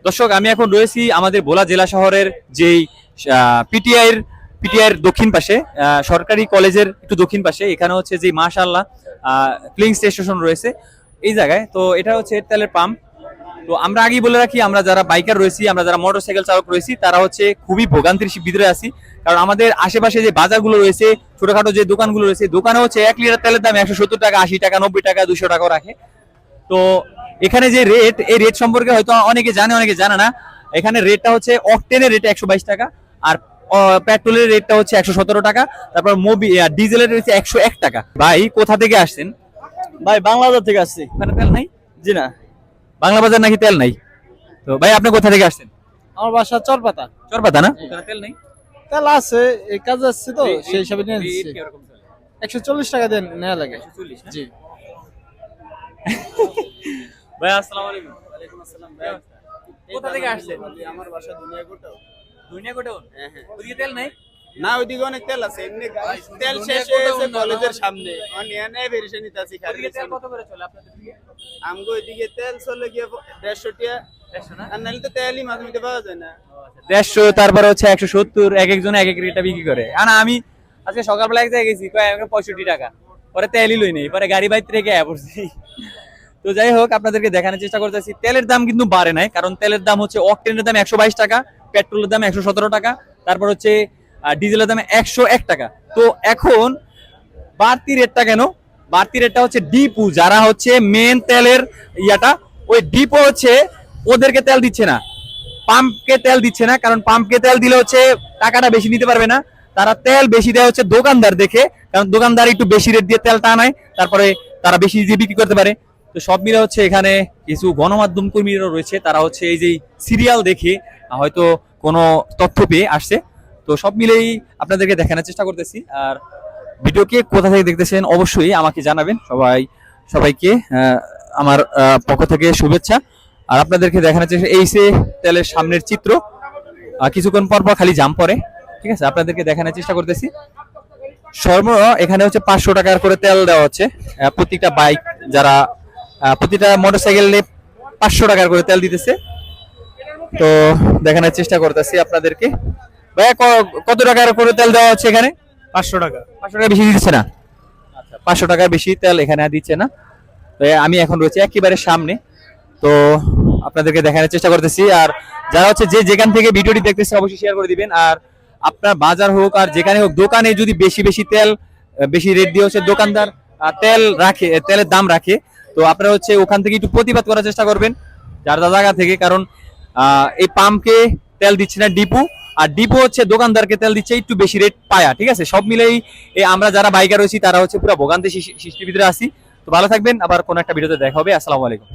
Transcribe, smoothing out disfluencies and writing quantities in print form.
দর্শক, আমি এখন রয়েছি আমাদের ভোলা জেলা শহরের যেই পিটিআইয়ের দক্ষিণ পাশে, সরকারি কলেজের একটু দক্ষিণ পাশে। এখানে হচ্ছে যে মাশাআল্লাহ ফিলিং স্টেশন রয়েছে এই জায়গায়। তো এটা হচ্ছে তেলের পাম্প। তো আমরা আগেই বলে রাখি, আমরা যারা বাইকার রয়েছি, আমরা যারা মোটরসাইকেল চালক রয়েছি, তারা হচ্ছে খুবই ভোগান্তির ভিতরে আছি। কারণ আমাদের আশেপাশে যে বাজারগুলো রয়েছে, ছোটখাটো যে দোকানগুলো রয়েছে, দোকানে হচ্ছে 1 লিটার তেলের দাম 170 টাকা, 80 টাকা, 90 টাকা, 200 টাকাও রাখে। তো এখানে যে রেট, এই রেট সম্পর্কে হয়তো অনেকে জানে, অনেকে জানে না। এখানে রেটটা হচ্ছে অকটেনের রেট 122 টাকা, আর পেট্রোলের রেটটা হচ্ছে 117 টাকা, তারপর ডিজেলের রেট 101 টাকা। ভাই কোথা থেকে আসছেন? ভাই বাংলাদেশ থেকে আসছি। ওখানে তেল নাই? জি না, বাংলা বাজার নাকি তেল নাই? তো ভাই আপনি কোথা থেকে আসছেন? আমার বাসা চরপাতা। চরপাতা না? ওখানে তেল নাই? তেল আছে, এই কাজে আসছে তো সেই হিসাবে নিয়ে নিচ্ছি। 140 টাকা দেন নেওয়া লাগে। 140 না? জি। ভাই আসসালামু আলাইকুম। ওয়ালাইকুম আসসালাম ভাই। কোথা থেকে আসছেন? আমার বাসা দুনিয়াকোটাও। দুনিয়াকোটেও? হ্যাঁ হ্যাঁ। ওদিকে তেল নাই? না, ওইদিকে অনেক তেল আছে। এমনি তেল শেষ হয়েছে কলেজের সামনে। অনিয়া নেই বেরিয়ে নিতাছি খালি। ওদিকে তেল কত করে চলে আপনাদের দিকে? আমগো ওইদিকে তেল চলে গিয়ে 150 টাকা। 150 না? আর নাহলে তো তেলই মাঝে মধ্যে পাওয়া যায় না। 150, তারপরে হচ্ছে 170, এক একজন এক এক রেটটা বিক্রি করে। আর না, আমি আজকে সকালবেলা এক জায়গায় গেছি, কয় 65 টাকা, পরে তেলই লই নেই, পরে গাড়ি বাইর থেকে আয়া পড়ছি। তো যাই হোক, আপনাদেরকে দেখানোর চেষ্টা করতেছি তেলের দাম কিন্তু বাড়ে নাই। কারণ তেলের দাম হচ্ছে অকটেনের দাম 122 টাকা, পেট্রোলের দাম 117 টাকা, তারপর হচ্ছে ডিজেলের দাম 101 টাকা। তো এখন বাড়তি রেটটা কেন? বাড়তি রেটটা হচ্ছে ডিপু, যারা হচ্ছে মেন তেলের ইয়াটা, ওই ডিপো হচ্ছে ওদেরকে তেল দিচ্ছে না, পাম্পকে তেল দিচ্ছে না। কারণ পাম্পকে তেল দিলে হচ্ছে টাকাটা বেশি নিতে পারবে না, তারা তেল বেশি দেয় হচ্ছে দোকানদার দেখে। কারণ দোকানদার একটু বেশি রেট দিয়ে তেল টানায়, তারপরে তারা বেশি দিয়ে বিক্রি করতে পারে। তো সব মিলে হচ্ছে এখানে কিছু গণমাধ্যম কর্মীরা রয়েছে, তারা হচ্ছে এই যে সিরিয়াল দেখে হয়তো কোনো তথ্য পেয়ে আসছে। তো সব মিলেই আপনাদেরকে দেখানোর চেষ্টা করতেছি। আর ভিডিওকে কোথা থেকে দেখতেছেন অবশ্যই আমাকে জানাবেন। সবাইকে আমার পক্ষ থেকে শুভেচ্ছা। আর আপনাদেরকে দেখানোর চেষ্টা, এই সে তেলের সামনের চিত্র, কিছুক্ষণ পর পর খালি জাম পড়ে, ঠিক আছে? আপনাদেরকে দেখানোর চেষ্টা করতেছি। এখানে হচ্ছে 500 টাকার করে তেল দেওয়া হচ্ছে প্রত্যেকটা বাইক, যারা প্রতিটা মোটরসাইকেলে 500 টাকার করে তেল দিতেছে। তো দেখানোর চেষ্টা করতেছি আপনাদেরকে। ভাইয়া কত টাকার করে তেল দেওয়া হচ্ছে এখানে? 500 টাকা। 500 টাকা বেশি দিচ্ছে না? আচ্ছা, 500 টাকার বেশি তেল এখানে আর দিচ্ছে না। তো আমি এখন রয়েছে একেবারে সামনে, তো আপনাদেরকে দেখানোর চেষ্টা করতেছি। আর যারা হচ্ছে যে যেখান থেকে ভিডিওটি দেখতেছে অবশ্যই শেয়ার করে দিবেন। আর আপনার বাজার হোক আর যেখানে হোক, দোকানে যদি বেশি বেশি তেল, বেশি রেট দিয়ে হচ্ছে দোকানদার তেল রাখে, তেলের দাম রাখে, তো আপনারা হচ্ছে ওখান থেকে একটু প্রতিবাদ করার চেষ্টা করবেন যার জায়গা থেকে। কারণ এই পাম্পকে তেল দিচ্ছে না ডিপু, আর ডিপু হচ্ছে দোকানদারকে তেল দিচ্ছে একটু বেশি রেট পায়া, ঠিক আছে? সব মিলেই আমরা যারা বাইকার রয়েছি তারা হচ্ছে পুরো ভোগান্তি সৃষ্টির ভিতরে আছি। তো ভালো থাকবেন, আবার কোনো একটা ভিডিওতে দেখা হবে। আসসালামু আলাইকুম।